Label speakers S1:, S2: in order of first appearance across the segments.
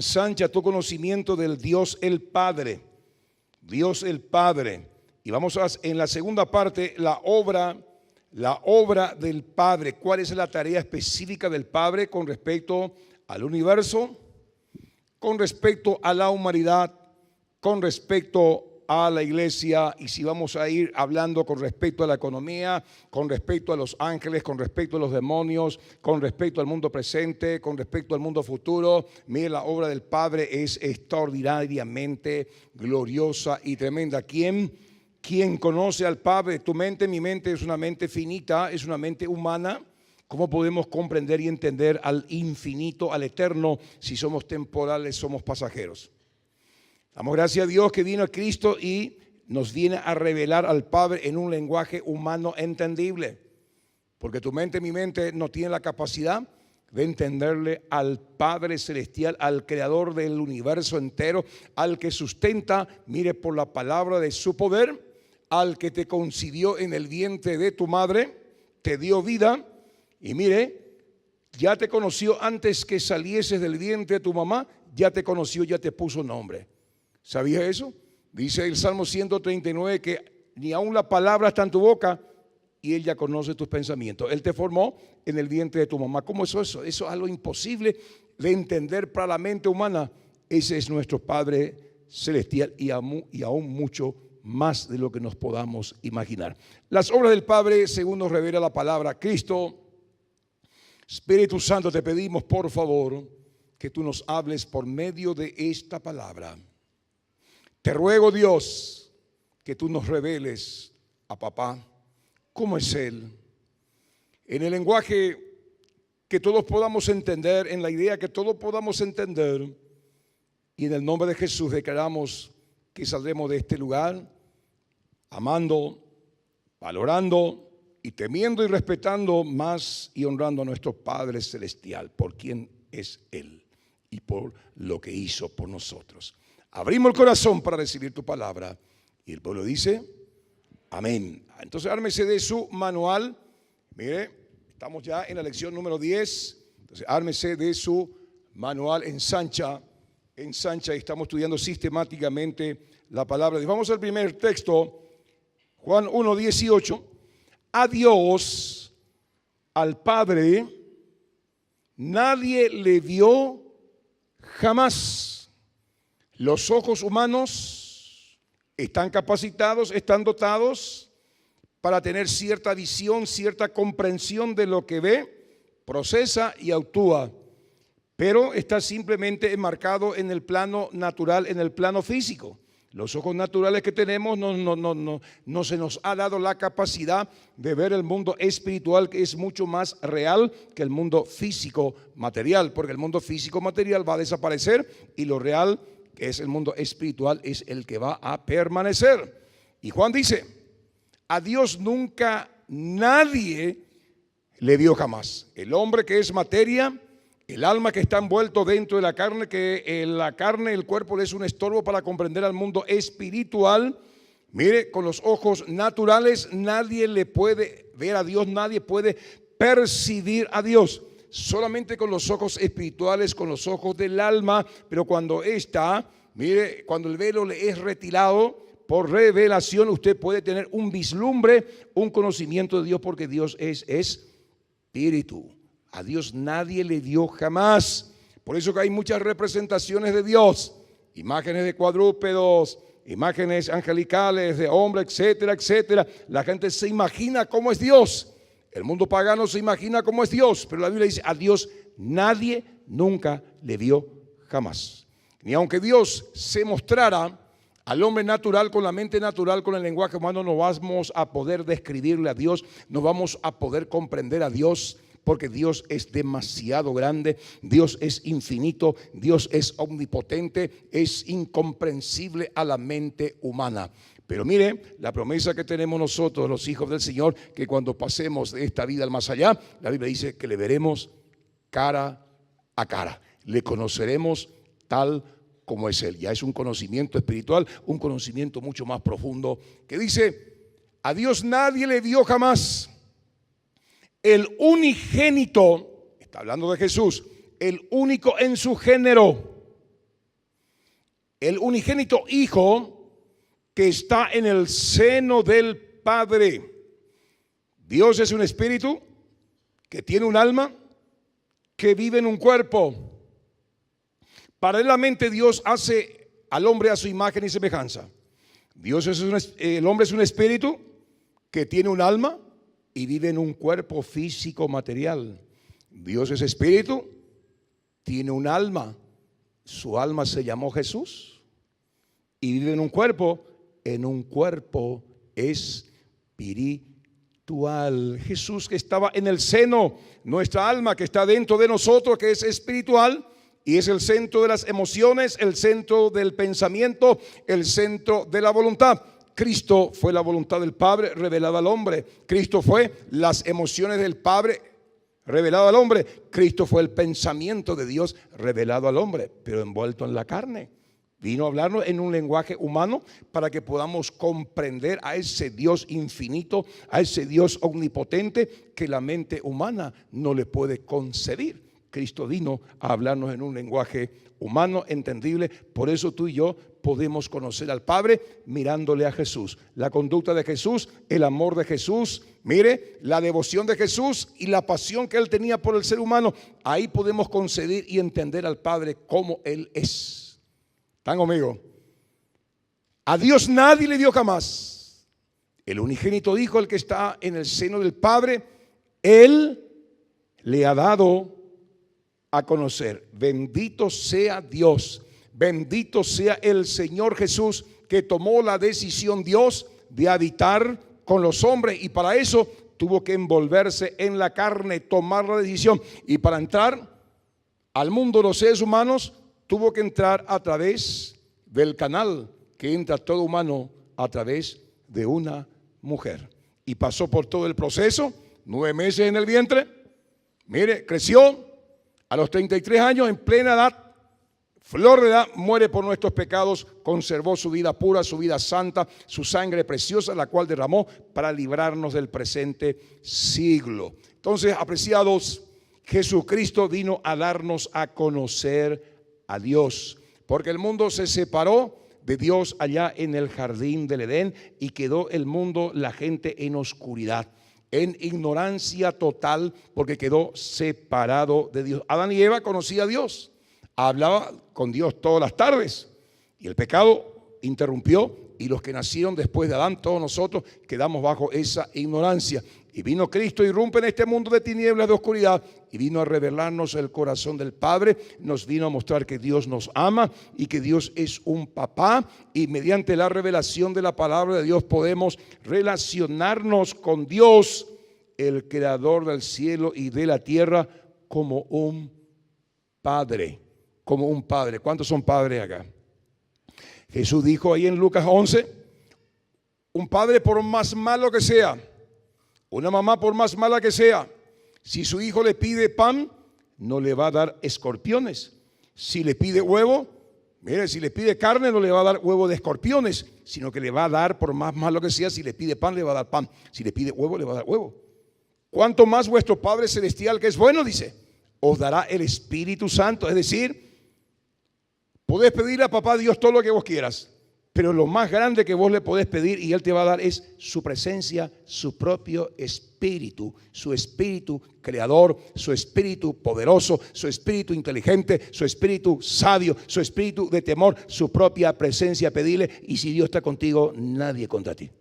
S1: ensancha tu conocimiento del Dios el Padre. Dios el Padre. Y vamos en la segunda parte, la obra del Padre. ¿Cuál es la tarea específica del Padre con respecto al universo, con respecto a la humanidad, con respecto a la iglesia? Y si vamos a ir hablando con respecto a la economía, con respecto a los ángeles, con respecto a los demonios, con respecto al mundo presente, con respecto al mundo futuro, mire, la obra del Padre es extraordinariamente gloriosa y tremenda. ¿Quién conoce al Padre? Tu mente, mi mente es una mente finita, es una mente humana. ¿Cómo podemos comprender y entender al infinito, al eterno, si somos temporales, somos pasajeros? Damos gracias a Dios que vino a Cristo y nos viene a revelar al Padre en un lenguaje humano entendible. Porque tu mente, mi mente, no tiene la capacidad de entenderle al Padre Celestial, al Creador del universo entero, al que sustenta, mire, por la palabra de su poder, al que te concibió en el vientre de tu madre, te dio vida y mire, ya te conoció antes que salieses del vientre de tu mamá, ya te conoció, ya te puso nombre. ¿Sabías eso? Dice el Salmo 139 que ni aun la palabra está en tu boca y Él ya conoce tus pensamientos. Él te formó en el vientre de tu mamá. ¿Cómo es eso? Eso es algo imposible de entender para la mente humana. Ese es nuestro Padre Celestial y aún mucho más de lo que nos podamos imaginar. Las obras del Padre, según nos revela la palabra. Cristo, Espíritu Santo, te pedimos por favor que tú nos hables por medio de esta palabra. Te ruego, Dios, que tú nos reveles a papá cómo es Él, en el lenguaje que todos podamos entender, en la idea que todos podamos entender, y en el nombre de Jesús declaramos que saldremos de este lugar amando, valorando y temiendo y respetando más y honrando a nuestro Padre Celestial por quien es Él y por lo que hizo por nosotros. Abrimos el corazón para recibir tu palabra. Y el pueblo dice, amén. Entonces ármese de su manual. Mire, estamos ya en la lección número 10. Entonces ármese de su manual, ensancha. Y estamos estudiando sistemáticamente la palabra. Y vamos al primer texto, Juan 1:18. A Dios, al Padre, nadie le vio jamás. Los ojos humanos están capacitados, están dotados para tener cierta visión, cierta comprensión de lo que ve, procesa y actúa. Pero está simplemente enmarcado en el plano natural, en el plano físico. Los ojos naturales que tenemos no se nos ha dado la capacidad de ver el mundo espiritual, que es mucho más real que el mundo físico material, porque el mundo físico material va a desaparecer y lo real, que es el mundo espiritual, es el que va a permanecer. Y Juan dice, a Dios nunca nadie le vio jamás. El hombre que es materia, el alma que está envuelto dentro de la carne, que la carne, el cuerpo le es un estorbo para comprender al mundo espiritual. Mire, con los ojos naturales nadie le puede ver a Dios, nadie puede percibir a Dios. Solamente con los ojos espirituales, con los ojos del alma. Pero cuando mire, cuando el velo le es retirado por revelación, usted puede tener un vislumbre, un conocimiento de Dios, porque Dios es espíritu. A Dios nadie le vio jamás. Por eso que hay muchas representaciones de Dios, imágenes de cuadrúpedos, imágenes angelicales de hombres, etcétera, etcétera. La gente se imagina cómo es Dios. El mundo pagano se imagina cómo es Dios, pero la Biblia dice, a Dios nadie nunca le vio jamás. Ni aunque Dios se mostrara al hombre natural, con la mente natural, con el lenguaje humano, no vamos a poder describirle a Dios, no vamos a poder comprender a Dios, porque Dios es demasiado grande, Dios es infinito, Dios es omnipotente, es incomprensible a la mente humana. Pero mire, la promesa que tenemos nosotros, los hijos del Señor, que cuando pasemos de esta vida al más allá, la Biblia dice que le veremos cara a cara, le conoceremos tal como es Él. Ya es un conocimiento espiritual, un conocimiento mucho más profundo, que dice, a Dios nadie le vio jamás. El unigénito, está hablando de Jesús, el único en su género, el unigénito Hijo que está en el seno del Padre. Dios es un espíritu que tiene un alma, que vive en un cuerpo. Paralelamente, Dios hace al hombre a su imagen y semejanza. El hombre es un espíritu que tiene un alma y vive en un cuerpo físico material. Dios es espíritu, tiene un alma, su alma se llamó Jesús y vive en un cuerpo espiritual. Jesús que estaba en el seno, nuestra alma que está dentro de nosotros, que es espiritual y es el centro de las emociones, el centro del pensamiento, el centro de la voluntad. Cristo fue la voluntad del Padre revelada al hombre. Cristo fue las emociones del Padre revelado al hombre. Cristo fue el pensamiento de Dios revelado al hombre, pero envuelto en la carne. Vino a hablarnos en un lenguaje humano para que podamos comprender a ese Dios infinito, a ese Dios omnipotente que la mente humana no le puede concebir. Cristo vino a hablarnos en un lenguaje humano, entendible. Por eso tú y yo podemos conocer al Padre mirándole a Jesús. La conducta de Jesús, el amor de Jesús, mire, la devoción de Jesús y la pasión que Él tenía por el ser humano. Ahí podemos concebir y entender al Padre como Él es. ¿Están conmigo? A Dios nadie le dio jamás. El unigénito Hijo, el que está en el seno del Padre, Él le ha dado a conocer. Bendito sea Dios, bendito sea el Señor Jesús, que tomó la decisión Dios de habitar con los hombres, y para eso tuvo que envolverse en la carne, tomar la decisión, y para entrar al mundo de los seres humanos tuvo que entrar a través del canal que entra todo humano a través de una mujer, y pasó por todo el proceso, 9 meses en el vientre. Mire, creció. A los 33 años, en plena edad, flor de edad, muere por nuestros pecados, conservó su vida pura, su vida santa, su sangre preciosa, la cual derramó para librarnos del presente siglo. Entonces, apreciados, Jesucristo vino a darnos a conocer a Dios, porque el mundo se separó de Dios allá en el jardín del Edén y quedó el mundo, la gente en oscuridad, en ignorancia total, porque quedó separado de Dios. Adán y Eva conocían a Dios, hablaba con Dios todas las tardes, y el pecado interrumpió, y los que nacieron después de Adán, todos nosotros, quedamos bajo esa ignorancia. Y vino Cristo, irrumpe en este mundo de tinieblas, de oscuridad, y vino a revelarnos el corazón del Padre. Nos vino a mostrar que Dios nos ama y que Dios es un papá, y mediante la revelación de la palabra de Dios podemos relacionarnos con Dios, el creador del cielo y de la tierra, como un padre, como un padre. ¿Cuántos son padres acá? Jesús dijo ahí en Lucas 11, un padre por más malo que sea, una mamá por más mala que sea, si su hijo le pide pan, no le va a dar escorpiones. Si le pide huevo, mire, si le pide carne, no le va a dar huevo de escorpiones, sino que le va a dar, por más malo que sea. Si le pide pan, le va a dar pan. Si le pide huevo, le va a dar huevo. Cuanto más vuestro Padre Celestial, que es bueno, dice, os dará el Espíritu Santo. Es decir, podés pedirle a papá Dios todo lo que vos quieras, pero lo más grande que vos le podés pedir y Él te va a dar es su presencia, su propio espíritu, su espíritu creador, su espíritu poderoso, su espíritu inteligente, su espíritu sabio, su espíritu de temor, su propia presencia. Pedirle, y si Dios está contigo, nadie contra ti.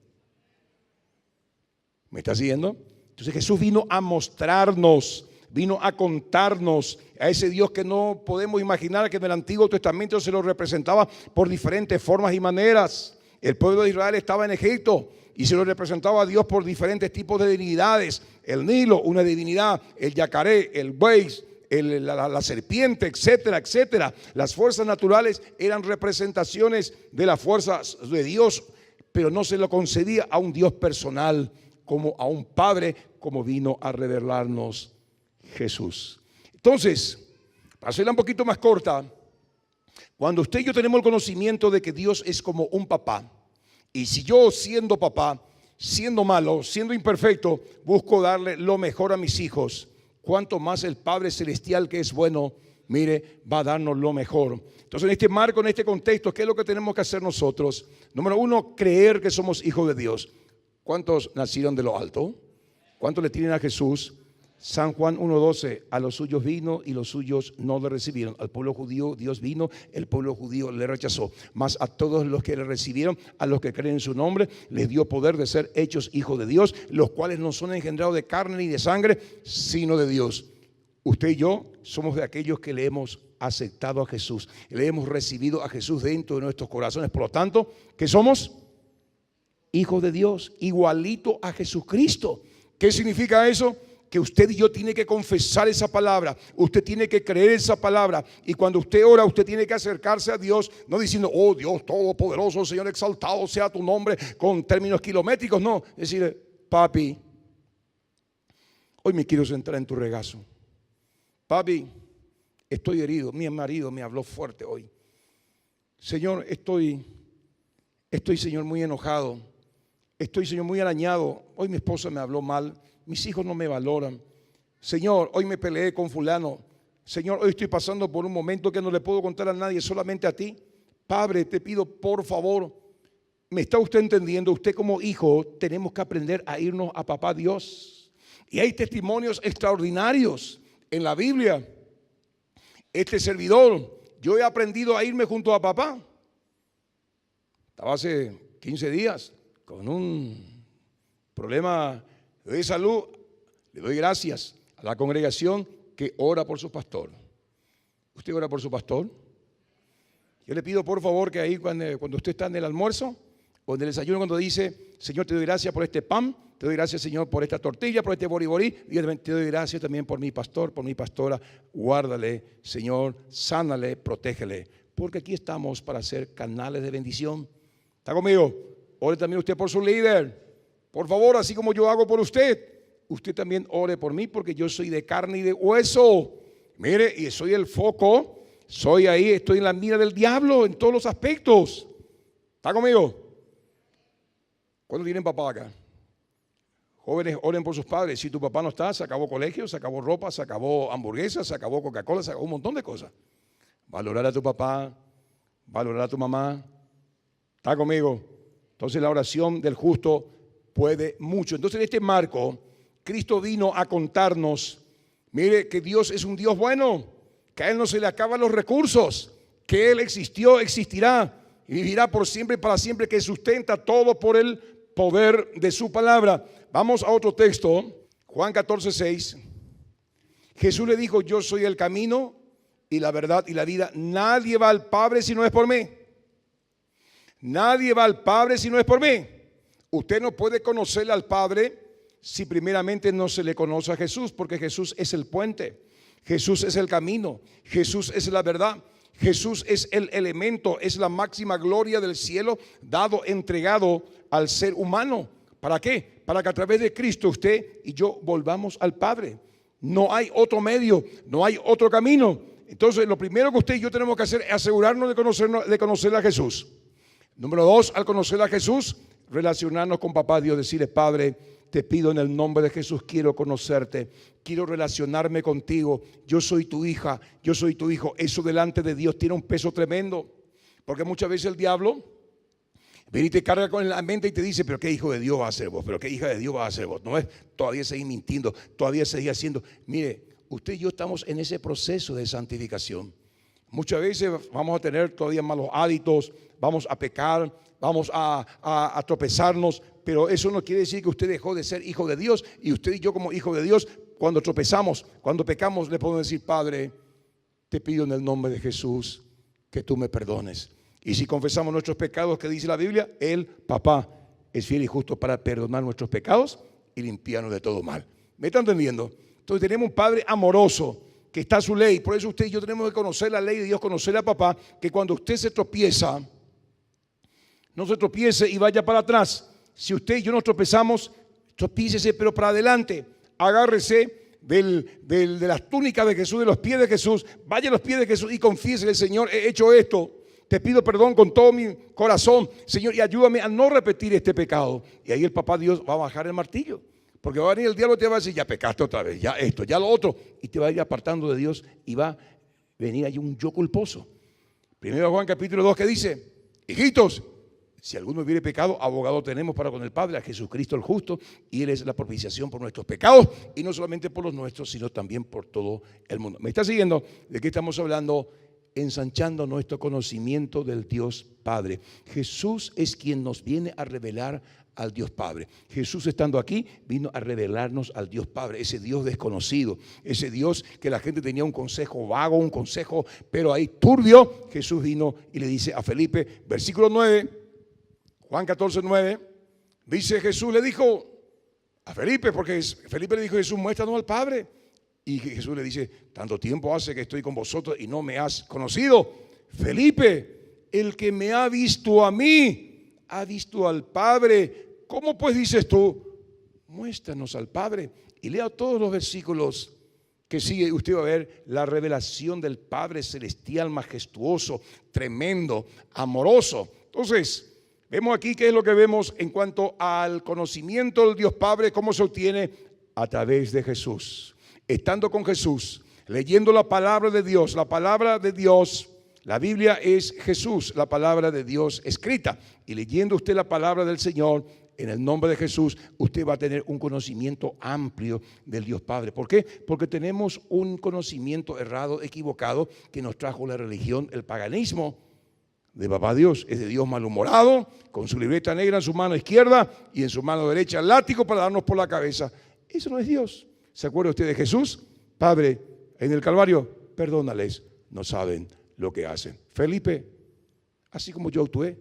S1: ¿Me está siguiendo? Entonces Jesús vino a mostrarnos, vino a contarnos a ese Dios que no podemos imaginar, que en el Antiguo Testamento se lo representaba por diferentes formas y maneras. El pueblo de Israel estaba en Egipto y se lo representaba a Dios por diferentes tipos de divinidades. El Nilo, una divinidad; el yacaré, el buey, la serpiente, etcétera, etcétera. Las fuerzas naturales eran representaciones de las fuerzas de Dios, pero no se lo concedía a un Dios personal, como a un Padre, como vino a revelarnos Jesús. Entonces, para hacerla un poquito más corta, cuando usted y yo tenemos el conocimiento de que Dios es como un papá, y si yo, siendo papá, siendo malo, siendo imperfecto, busco darle lo mejor a mis hijos, cuánto más el Padre Celestial, que es bueno, mire, va a darnos lo mejor. Entonces, en este marco, en este contexto, ¿qué es lo que tenemos que hacer nosotros? Número uno, creer que somos hijos de Dios. ¿Cuántos nacieron de lo alto? ¿Cuántos le tienen a Jesús? San Juan 1:12, a los suyos vino y los suyos no le recibieron. Al pueblo judío Dios vino, el pueblo judío le rechazó. Mas a todos los que le recibieron, a los que creen en su nombre, les dio poder de ser hechos hijos de Dios, los cuales no son engendrados de carne ni de sangre, sino de Dios. Usted y yo somos de aquellos que le hemos aceptado a Jesús, le hemos recibido a Jesús dentro de nuestros corazones. Por lo tanto, ¿qué somos? Hijos de Dios, igualito a Jesucristo. ¿Qué significa eso? Que usted y yo tiene que confesar esa palabra, usted tiene que creer esa palabra, y cuando usted ora, usted tiene que acercarse a Dios, no diciendo, oh Dios todopoderoso, Señor, exaltado sea tu nombre, con términos kilométricos, no, es decir, papi, hoy me quiero sentar en tu regazo, papi, estoy herido, mi marido me habló fuerte hoy, Señor, estoy Señor muy enojado, estoy Señor muy arañado, hoy mi esposa me habló mal, mis hijos no me valoran. Señor, hoy me peleé con fulano. Señor, hoy estoy pasando por un momento que no le puedo contar a nadie, solamente a ti. Padre, te pido por favor, ¿me está usted entendiendo? Usted como hijo tenemos que aprender a irnos a papá Dios. Y hay testimonios extraordinarios en la Biblia. Este servidor, yo he aprendido a irme junto a papá. Estaba hace 15 días con un problema de salud. Le doy gracias a la congregación que ora por su pastor. ¿Usted ora por su pastor? Yo le pido por favor que ahí cuando usted está en el almuerzo o en el desayuno, cuando dice, Señor, te doy gracias por este pan, te doy gracias, Señor, por esta tortilla, por este boriborí, y te doy gracias también por mi pastor, por mi pastora. Guárdale, Señor, sánale, protégele, porque aquí estamos para ser canales de bendición. ¿Está conmigo? Ore también usted por su líder. Por favor, así como yo hago por usted, usted también ore por mí, porque yo soy de carne y de hueso. Mire, y soy el foco, soy ahí, estoy en la mira del diablo en todos los aspectos. ¿Está conmigo? ¿Cuándo tienen papá acá? Jóvenes, oren por sus padres. Si tu papá no está, se acabó colegio, se acabó ropa, se acabó hamburguesas, se acabó Coca-Cola, se acabó un montón de cosas. Valorar a tu papá, valorar a tu mamá. ¿Está conmigo? Entonces la oración del justo puede mucho. Entonces en este marco, Cristo vino a contarnos, mire, que Dios es un Dios bueno, que a Él no se le acaban los recursos, que Él existió, existirá y vivirá por siempre y para siempre, que sustenta todo por el poder de su palabra. Vamos a otro texto, Juan 14:6. Jesús le dijo, yo soy el camino y la verdad y la vida. Nadie va al Padre si no es por mí. Nadie va al Padre si no es por mí. Usted no puede conocerle al Padre si primeramente no se le conoce a Jesús, porque Jesús es el puente, Jesús es el camino, Jesús es la verdad, Jesús es el elemento, es la máxima gloria del cielo dado, entregado al ser humano. ¿Para qué? Para que a través de Cristo usted y yo volvamos al Padre. No hay otro medio, no hay otro camino. Entonces lo primero que usted y yo tenemos que hacer es asegurarnos de conocer a Jesús. Número 2, al conocer a Jesús, relacionarnos con papá Dios, decirle, Padre, te pido en el nombre de Jesús, quiero conocerte, quiero relacionarme contigo, yo soy tu hija, yo soy tu hijo. Eso delante de Dios tiene un peso tremendo, porque muchas veces el diablo viene y te carga con la mente y te dice, pero qué hijo de Dios va a ser vos, pero qué hija de Dios va a ser vos. No es, todavía seguir mintiendo, todavía seguir haciendo. Mire, usted y yo estamos en ese proceso de santificación. Muchas veces vamos a tener todavía malos hábitos, vamos a pecar, vamos a tropezarnos, pero eso no quiere decir que usted dejó de ser hijo de Dios. Y usted y yo como hijo de Dios, cuando tropezamos, cuando pecamos, le podemos decir, Padre, te pido en el nombre de Jesús que tú me perdones. Y si confesamos nuestros pecados, que dice la Biblia, Él, papá, es fiel y justo para perdonar nuestros pecados y limpiarnos de todo mal. ¿Me está entendiendo? Entonces tenemos un Padre amoroso, que está su ley. Por eso usted y yo tenemos que conocer la ley de Dios, conocer a papá, que cuando usted se tropieza, no se tropiece y vaya para atrás. Si usted y yo nos tropezamos, tropícese pero para adelante. Agárrese de las túnicas de Jesús, de los pies de Jesús, vaya a los pies de Jesús y confiésele, Señor, he hecho esto, te pido perdón con todo mi corazón, Señor, y ayúdame a no repetir este pecado. Y ahí el papá Dios va a bajar el martillo. Porque va a venir el diablo y te va a decir, ya pecaste otra vez, ya esto, ya lo otro. Y te va a ir apartando de Dios y va venir ahí un yo culposo. Primero Juan capítulo 2 que dice: hijitos, si alguno hubiere pecado, abogado tenemos para con el Padre, a Jesucristo el justo, y Él es la propiciación por nuestros pecados, y no solamente por los nuestros, sino también por todo el mundo. ¿Me está siguiendo? ¿De qué estamos hablando? Ensanchando nuestro conocimiento del Dios Padre. Jesús es quien nos viene a revelar al Dios Padre. Jesús, estando aquí, vino a revelarnos al Dios Padre, ese Dios desconocido, ese Dios que la gente tenía un consejo vago, un consejo pero ahí turbio. Jesús vino y le dice a Felipe, versículo 9, Juan 14, 9, dice: Jesús le dijo a Felipe, porque Felipe le dijo a Jesús: muéstranos al Padre. Y Jesús le dice: tanto tiempo hace que estoy con vosotros y no me has conocido. Felipe, el que me ha visto a mí, ha visto al Padre. ¿Cómo pues dices tú, muéstranos al Padre? Y lea todos los versículos que sigue, usted va a ver la revelación del Padre celestial, majestuoso, tremendo, amoroso. Entonces, vemos aquí qué es lo que vemos en cuanto al conocimiento del Dios Padre, cómo se obtiene a través de Jesús. Estando con Jesús, leyendo la palabra de Dios, la Biblia es Jesús, la palabra de Dios escrita. Y leyendo usted la palabra del Señor, en el nombre de Jesús, usted va a tener un conocimiento amplio del Dios Padre. ¿Por qué? Porque tenemos un conocimiento errado, equivocado, que nos trajo la religión, el paganismo, de papá Dios. Es de Dios malhumorado, con su libreta negra en su mano izquierda y en su mano derecha el látigo para darnos por la cabeza. Eso no es Dios. ¿Se acuerda usted de Jesús? Padre, en el Calvario, perdónales, no saben lo que hacen. Felipe, así como yo actué,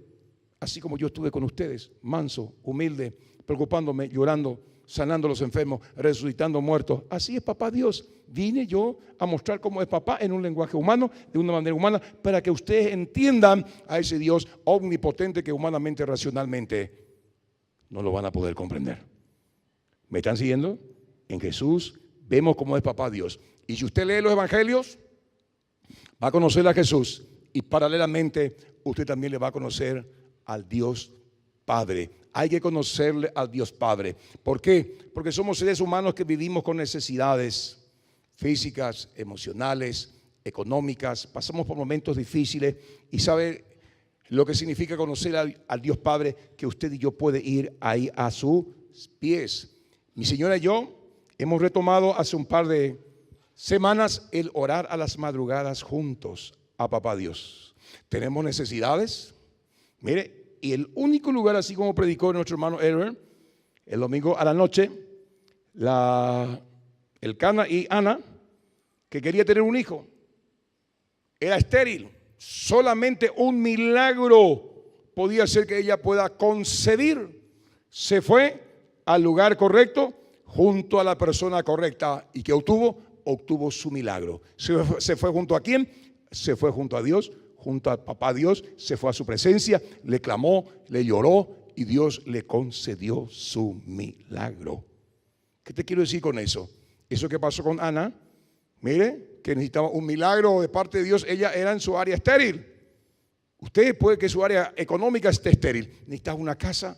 S1: así como yo estuve con ustedes, manso, humilde, preocupándome, llorando, sanando a los enfermos, resucitando muertos. Así es papá Dios. Vine yo a mostrar cómo es papá en un lenguaje humano, de una manera humana, para que ustedes entiendan a ese Dios omnipotente que humanamente, racionalmente, no lo van a poder comprender. ¿Me están siguiendo? En Jesús vemos cómo es papá Dios. Y si usted lee los evangelios, va a conocer a Jesús. Y paralelamente usted también le va a conocer al Dios Padre. Hay que conocerle al Dios Padre. ¿Por qué? Porque somos seres humanos que vivimos con necesidades físicas, emocionales, económicas. Pasamos por momentos difíciles. Y sabe lo que significa conocer al Dios Padre, que usted y yo puede ir ahí a sus pies. Mi señora y yo hemos retomado hace un par de semanas el orar a las madrugadas juntos a papá Dios. Tenemos necesidades, mire, y el único lugar, así como predicó nuestro hermano Edward el domingo a la noche, el Cana y Ana, que quería tener un hijo, era estéril. Solamente un milagro podía hacer que ella pueda concebir. Se fue al lugar correcto, junto a la persona correcta. ¿Y qué obtuvo? Obtuvo su milagro. ¿Se fue junto a quién? Se fue junto a Dios, junto a papá Dios. Se fue a su presencia, le clamó, le lloró y Dios le concedió su milagro. ¿Qué te quiero decir con eso? Eso que pasó con Ana, mire, que necesitaba un milagro de parte de Dios. Ella era en su área estéril. Usted puede que su área económica esté estéril. Necesitas una casa,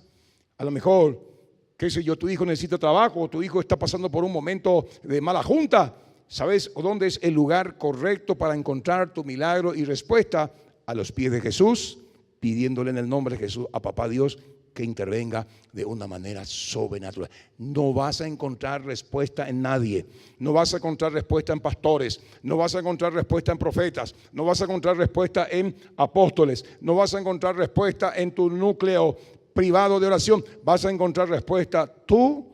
S1: a lo mejor, qué sé yo, tu hijo necesita trabajo, o tu hijo está pasando por un momento de mala junta. ¿Sabes dónde es el lugar correcto para encontrar tu milagro y respuesta? A los pies de Jesús, pidiéndole en el nombre de Jesús a papá Dios que intervenga de una manera sobrenatural. No vas a encontrar respuesta en nadie. No vas a encontrar respuesta en pastores. No vas a encontrar respuesta en profetas. No vas a encontrar respuesta en apóstoles. No vas a encontrar respuesta en tu núcleo privado de oración. Vas a encontrar respuesta tú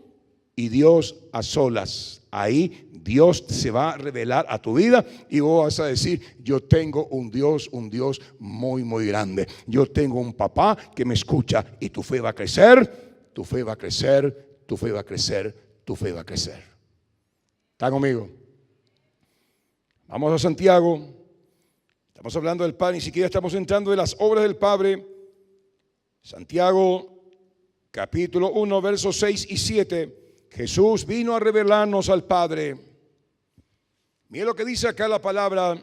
S1: y Dios a solas. Ahí Dios se va a revelar a tu vida y vos vas a decir: yo tengo un Dios muy, muy grande. Yo tengo un papá que me escucha, y tu fe va a crecer, tu fe va a crecer, tu fe va a crecer, tu fe va a crecer. ¿Está conmigo? Vamos a Santiago. Estamos hablando del Padre, ni siquiera estamos entrando de las obras del Padre. Santiago capítulo 1 versos 6 y 7. Jesús vino a revelarnos al Padre. Mira lo que dice acá la palabra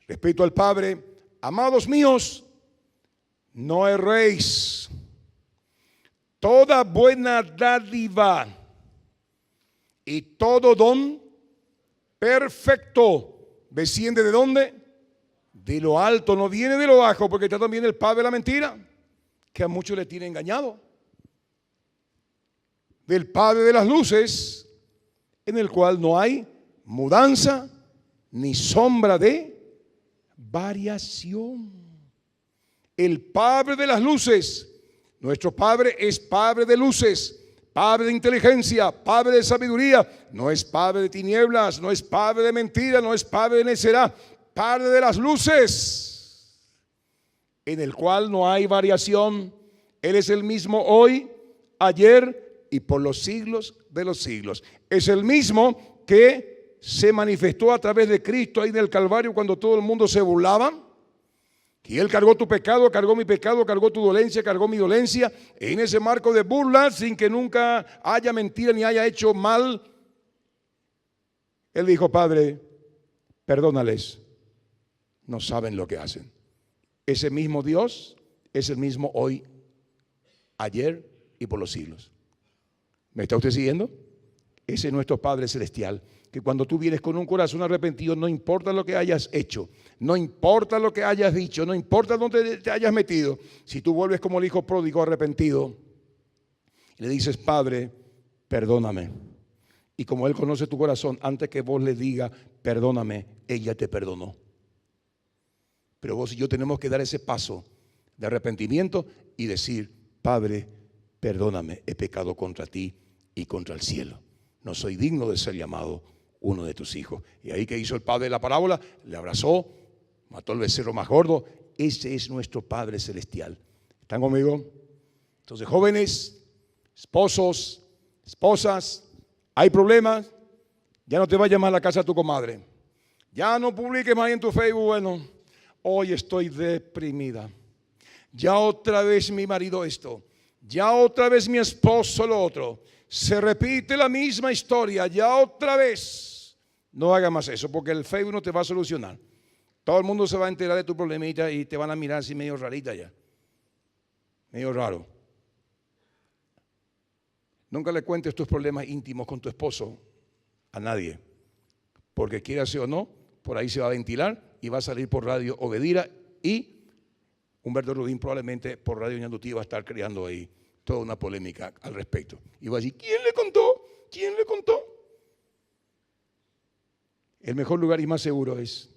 S1: respecto al Padre: amados míos, no erréis. Toda buena dádiva y todo don perfecto desciende ¿de dónde? De lo alto, no viene de lo bajo, porque está también el padre de la mentira, que a muchos le tiene engañado. Del Padre de las luces, en el cual no hay mudanza ni sombra de variación. El Padre de las luces, nuestro Padre es Padre de luces, Padre de inteligencia, Padre de sabiduría, no es Padre de tinieblas, no es Padre de mentira, no es Padre de necedad, Padre de las luces, en el cual no hay variación. Él es el mismo hoy, ayer y por los siglos de los siglos. Es el mismo que se manifestó a través de Cristo ahí en el Calvario cuando todo el mundo se burlaba. Y Él cargó tu pecado, cargó mi pecado, cargó tu dolencia, cargó mi dolencia. En ese marco de burla, sin que nunca haya mentira ni haya hecho mal, Él dijo: Padre, perdónales, no saben lo que hacen. Ese mismo Dios es el mismo hoy, ayer y por los siglos. ¿Me está usted siguiendo? Ese es nuestro Padre Celestial, que cuando tú vienes con un corazón arrepentido, no importa lo que hayas hecho, no importa lo que hayas dicho, no importa dónde te hayas metido, si tú vuelves como el hijo pródigo arrepentido y le dices: Padre, perdóname, y como Él conoce tu corazón, antes que vos le digas perdóname, Él ya te perdonó. Pero vos y yo tenemos que dar ese paso de arrepentimiento y decir: Padre, perdóname, he pecado contra ti y contra el cielo. No soy digno de ser llamado uno de tus hijos. Y ahí que hizo el padre de la parábola, le abrazó, mató el becerro más gordo. Ese es nuestro Padre Celestial. ¿Están conmigo? Entonces, jóvenes, esposos, esposas, hay problemas, ya no te vayas más a la casa de tu comadre. Ya no publiques más en tu Facebook: bueno, hoy estoy deprimida. Ya otra vez mi marido esto. Ya otra vez mi esposo lo otro. Se repite la misma historia, ya otra vez. No haga más eso, porque el Facebook no te va a solucionar. Todo el mundo se va a enterar de tu problemita y te van a mirar así medio rarita ya. Medio raro. Nunca le cuentes tus problemas íntimos con tu esposo a nadie, porque quieras o no, por ahí se va a ventilar y va a salir por Radio Obedira, y Humberto Rudín probablemente por Radio Ñandutí va a estar creando ahí toda una polémica al respecto. Y va a decir: ¿quién le contó? ¿Quién le contó? El mejor lugar y más seguro es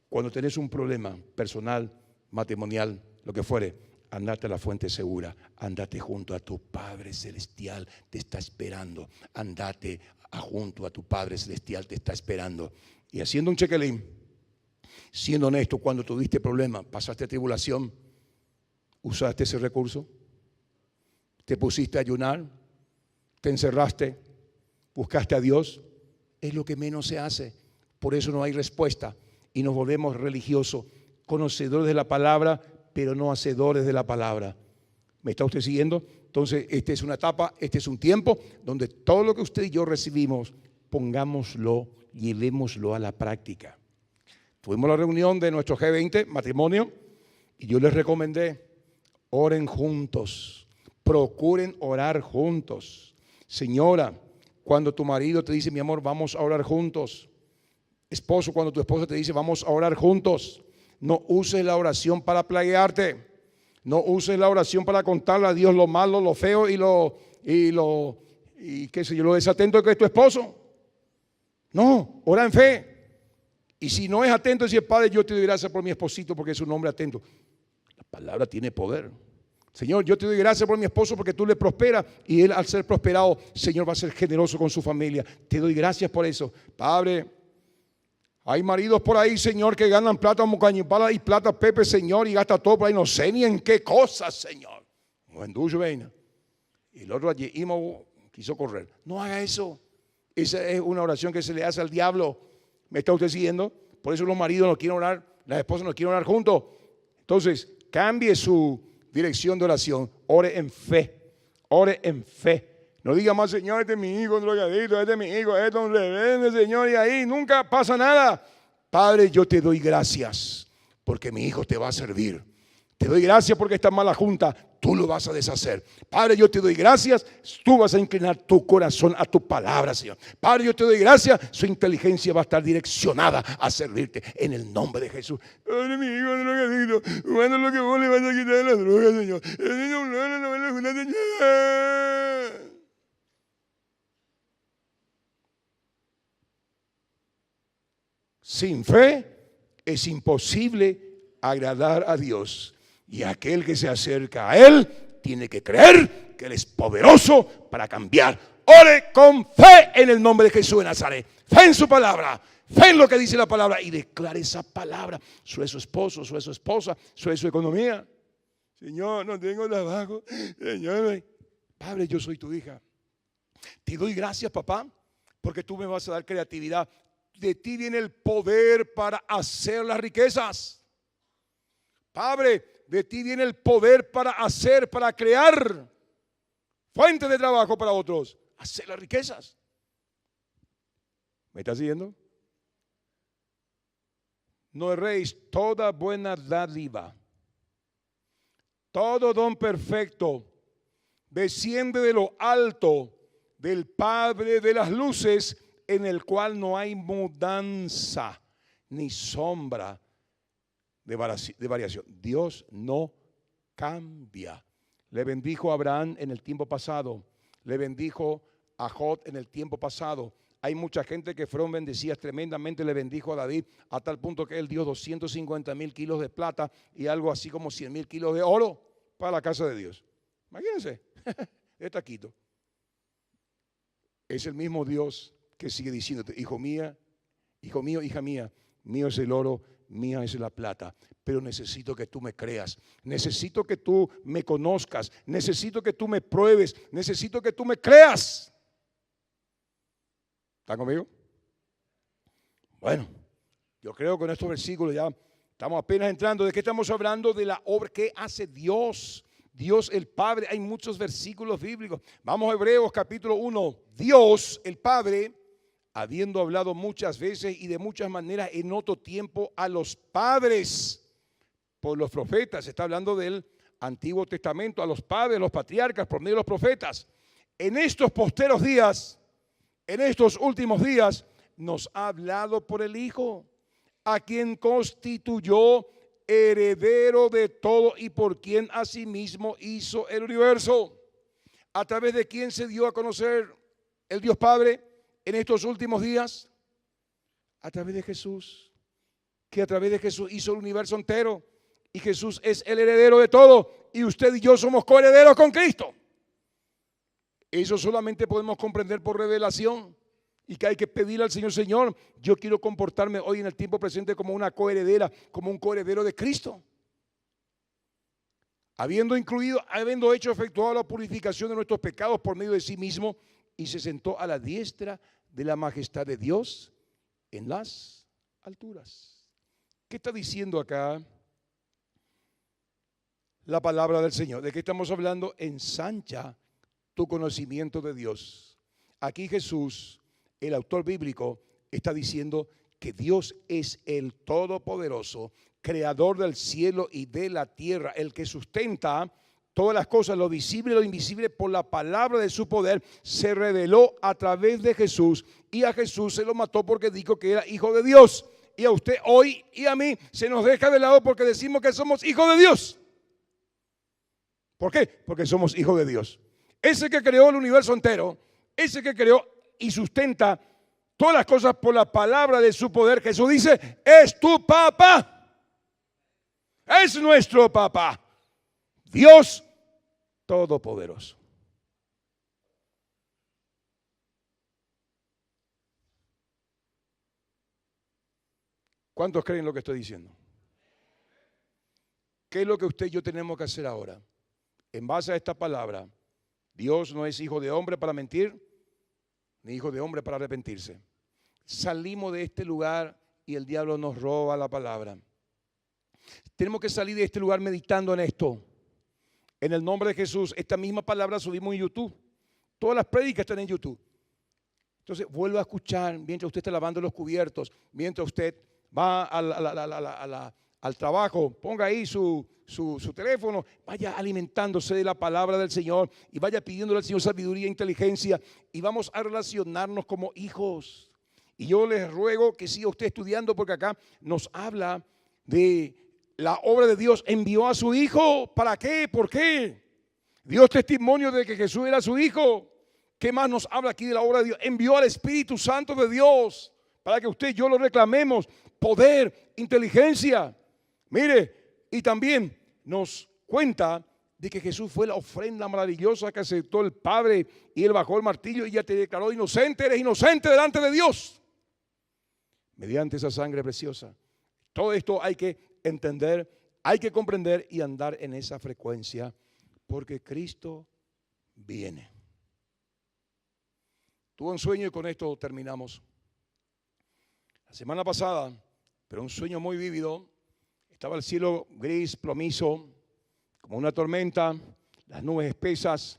S1: cuando tenés un problema personal, matrimonial, lo que fuere, andate a la fuente segura, andate junto a tu Padre Celestial, te está esperando. Andate junto a tu Padre Celestial, te está esperando. Y haciendo un chequelín, siendo honesto, cuando tuviste problema, pasaste tribulación, usaste ese recurso, te pusiste a ayunar, te encerraste, buscaste a Dios. Es lo que menos se hace. Por eso no hay respuesta y nos volvemos religiosos, conocedores de la palabra, pero no hacedores de la palabra. ¿Me está usted siguiendo? Entonces, esta es una etapa, este es un tiempo donde todo lo que usted y yo recibimos, pongámoslo, llevémoslo a la práctica. Tuvimos la reunión de nuestro G20, matrimonio, y yo les recomendé: oren juntos. Procuren orar juntos. Señora, cuando tu marido te dice: mi amor, vamos a orar juntos. Esposo, cuando tu esposa te dice: vamos a orar juntos. No uses la oración para plaguearte. No uses la oración para contarle a Dios lo malo, lo feo y qué sé yo, lo desatento que es tu esposo. No, ora en fe. Y si no es atento, dice: Padre, yo te doy gracias por mi esposito porque es un hombre atento. La palabra tiene poder. Señor, yo te doy gracias por mi esposo porque tú le prosperas y él, al ser prosperado, Señor, va a ser generoso con su familia. Te doy gracias por eso. Padre, hay maridos por ahí, Señor, que ganan plata como cañipala y plata Pepe, Señor, y gasta todo por ahí, no sé ni en qué cosas, Señor. Y el otro allí quiso correr. No haga eso. Esa es una oración que se le hace al diablo. ¿Me está usted siguiendo? Por eso los maridos no quieren orar, las esposas no quieren orar juntos. Entonces, cambie su dirección de oración. Ore en fe. Ore en fe. No diga más: Señor, este es mi hijo, un drogadito, este es mi hijo, este es un rebelde, Señor, y ahí nunca pasa nada. Padre, yo te doy gracias porque mi hijo te va a servir. Te doy gracias porque esta mala junta tú lo vas a deshacer. Padre, yo te doy gracias, tú vas a inclinar tu corazón a tu palabra, Señor. Padre, yo te doy gracias, su inteligencia va a estar direccionada a servirte en el nombre de Jesús. Padre, mi hijo es drogadicto, cuando lo que vos le vas a quitar de las drogas, Señor. El niño no va a jugar, Señor. Sin fe es imposible agradar a Dios. Y aquel que se acerca a Él tiene que creer que Él es poderoso para cambiar. Ore con fe en el nombre de Jesús de Nazaret. Fe en su palabra. Fe en lo que dice la palabra. Y declare esa palabra sobre su esposo, sobre su esposa, sobre su economía. Señor, no tengo trabajo. Señor, Padre, yo soy tu hija. Te doy gracias, papá, porque tú me vas a dar creatividad. De ti viene el poder para hacer las riquezas. Padre, de ti viene el poder para hacer, para crear fuente de trabajo para otros, hacer las riquezas. ¿Me estás siguiendo? No erréis, toda buena dádiva, todo don perfecto desciende de lo alto del Padre de las luces, en el cual no hay mudanza ni sombra de variación. Dios no cambia. Le bendijo a Abraham en el tiempo pasado. Le bendijo a Job en el tiempo pasado. Hay mucha gente que fueron bendecidas tremendamente. Le bendijo a David a tal punto que él dio 250,000 kilos de plata y algo así como 100,000 kilos de oro para la casa de Dios. Imagínense, es taquito. Es el mismo Dios que sigue diciéndote: hijo mío, hija mía, mío es el oro, mía es la plata, pero necesito que tú me creas, necesito que tú me conozcas, necesito que tú me pruebes, necesito que tú me creas. ¿Están conmigo? Bueno, yo creo que en estos versículos ya estamos apenas entrando. ¿De qué estamos hablando? De la obra que hace Dios. Dios el Padre. Hay muchos versículos bíblicos. Vamos a Hebreos capítulo 1. Dios el Padre, habiendo hablado muchas veces y de muchas maneras en otro tiempo a los padres por los profetas. Está hablando del Antiguo Testamento, a los padres, los patriarcas por medio de los profetas. En estos posteros días, en estos últimos días, nos ha hablado por el Hijo, a quien constituyó heredero de todo y por quien asimismo hizo el universo, a través de quien se dio a conocer el Dios Padre en estos últimos días, a través de Jesús, que a través de Jesús hizo el universo entero, y Jesús es el heredero de todo, y usted y yo somos coherederos con Cristo. Eso solamente podemos comprender por revelación, y que hay que pedirle al Señor: Señor, yo quiero comportarme hoy en el tiempo presente como una coheredera, como un coheredero de Cristo, habiendo hecho efectuado la purificación de nuestros pecados por medio de sí mismo, y se sentó a la diestra de la majestad de Dios en las alturas. ¿Qué está diciendo acá la palabra del Señor? ¿De qué estamos hablando? Ensancha tu conocimiento de Dios. Aquí Jesús, el autor bíblico, está diciendo que Dios es el Todopoderoso, creador del cielo y de la tierra, el que sustenta todas las cosas, lo visible y lo invisible, por la palabra de su poder. Se reveló a través de Jesús, y a Jesús se lo mató porque dijo que era hijo de Dios. Y a usted hoy y a mí se nos deja de lado porque decimos que somos hijos de Dios. ¿Por qué? Porque somos hijos de Dios. Ese que creó el universo entero, ese que creó y sustenta todas las cosas por la palabra de su poder. Jesús dice: es tu papá, es nuestro papá, Dios Todopoderoso. ¿Cuántos creen lo que estoy diciendo? ¿Qué es lo que usted y yo tenemos que hacer ahora? En base a esta palabra, Dios no es hijo de hombre para mentir, ni hijo de hombre para arrepentirse. Salimos de este lugar y el diablo nos roba la palabra. Tenemos que salir de este lugar meditando en esto. En el nombre de Jesús, esta misma palabra subimos en YouTube. Todas las prédicas están en YouTube. Entonces, vuelva a escuchar mientras usted está lavando los cubiertos, mientras usted va a al trabajo, ponga ahí su teléfono, vaya alimentándose de la palabra del Señor y vaya pidiéndole al Señor sabiduría e inteligencia y vamos a relacionarnos como hijos. Y yo les ruego que siga usted estudiando porque acá nos habla de la obra de Dios. Envió a su Hijo. ¿Para qué? ¿Por qué? Dio testimonio de que Jesús era su Hijo. ¿Qué más nos habla aquí de la obra de Dios? Envió al Espíritu Santo de Dios para que usted y yo lo reclamemos. Poder, inteligencia. Mire, y también nos cuenta de que Jesús fue la ofrenda maravillosa que aceptó el Padre y Él bajó el martillo y ya te declaró inocente. Eres inocente delante de Dios mediante esa sangre preciosa. Todo esto hay que entender, hay que comprender y andar en esa frecuencia porque Cristo viene. Tuve un sueño y con esto terminamos. La semana pasada, pero un sueño muy vívido, estaba el cielo gris, plomizo, como una tormenta, las nubes espesas,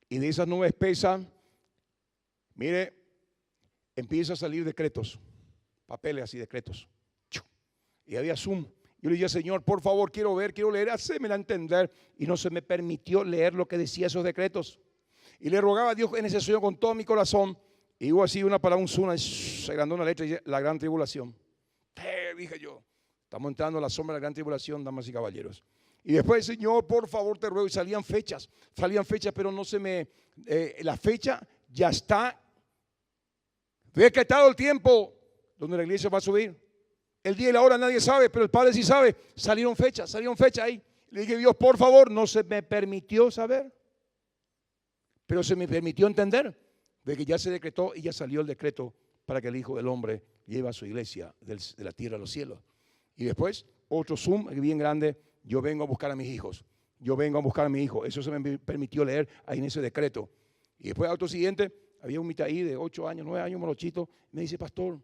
S1: y de esas nubes espesas, mire, empieza a salir decretos, papeles así, decretos. Y había Zoom. Yo le dije, Señor, por favor, quiero ver, quiero leer, hacémela entender. Y no se me permitió leer lo que decía esos decretos. Y le rogaba a Dios en ese sueño con todo mi corazón. Y hubo así una palabra, un Zoom, se agrandó una letra y dice, la gran tribulación. Dije yo, estamos entrando a la sombra de la gran tribulación, damas y caballeros. Y después, Señor, por favor, te ruego. Y salían fechas, pero no se me, la fecha ya está decretado el tiempo donde la iglesia va a subir. El día y la hora nadie sabe, pero el Padre sí sabe. Salieron fechas ahí. Le dije, Dios, por favor, no se me permitió saber, pero se me permitió entender de que ya se decretó y ya salió el decreto para que el Hijo del Hombre lleve a su iglesia de la tierra a los cielos. Y después, otro Zoom bien grande, yo vengo a buscar a mis hijos. Eso se me permitió leer ahí en ese decreto. Y después, otro siguiente, había un mitaí de 8 años, 9 años, morochito, me dice, pastor,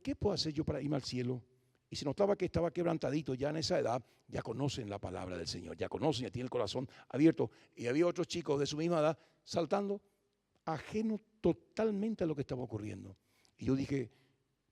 S1: ¿qué puedo hacer yo para irme al cielo? Y se notaba que estaba quebrantadito ya en esa edad, ya conocen la palabra del Señor, ya conocen, ya tienen el corazón abierto. Y había otros chicos de su misma edad saltando, ajeno totalmente a lo que estaba ocurriendo. Y yo dije,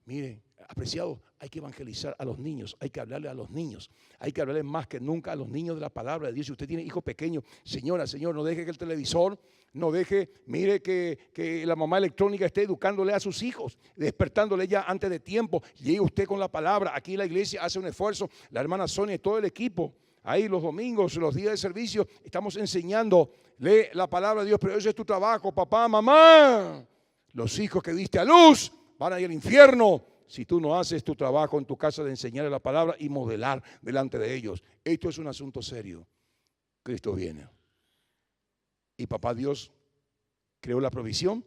S1: mire, apreciado, hay que evangelizar a los niños, hay que hablarle a los niños, hay que hablarle más que nunca a los niños de la palabra de Dios. Si usted tiene hijos pequeños, señor, no deje que el televisor, no deje, mire que la mamá electrónica esté educándole a sus hijos, despertándole ya antes de tiempo. Llegue usted con la palabra. Aquí la iglesia hace un esfuerzo, la hermana Sonia y todo el equipo. Ahí los domingos, los días de servicio, estamos enseñándole la palabra de Dios, pero ese es tu trabajo, papá, mamá. Los hijos que diste a luz van a ir al infierno si tú no haces tu trabajo en tu casa de enseñar la palabra y modelar delante de ellos. Esto es un asunto serio. Cristo viene. Y papá Dios creó la provisión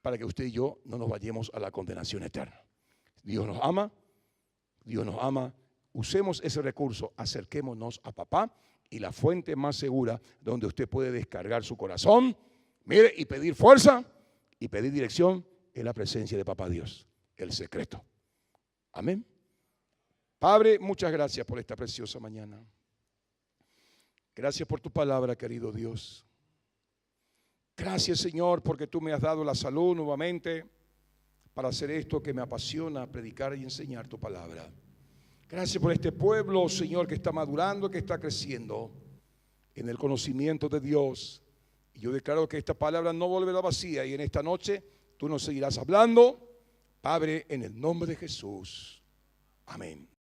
S1: para que usted y yo no nos vayamos a la condenación eterna. Dios nos ama. Usemos ese recurso, acerquémonos a papá y la fuente más segura donde usted puede descargar su corazón, mire, y pedir fuerza y pedir dirección en la presencia de papá Dios, el secreto. Amén. Padre, muchas gracias por esta preciosa mañana. Gracias por tu palabra, querido Dios. Gracias, Señor, porque tú me has dado la salud nuevamente para hacer esto que me apasiona, predicar y enseñar tu palabra. Gracias por este pueblo, Señor, que está madurando, que está creciendo en el conocimiento de Dios. Y yo declaro que esta palabra no volverá vacía y en esta noche tú nos seguirás hablando, Padre, en el nombre de Jesús. Amén.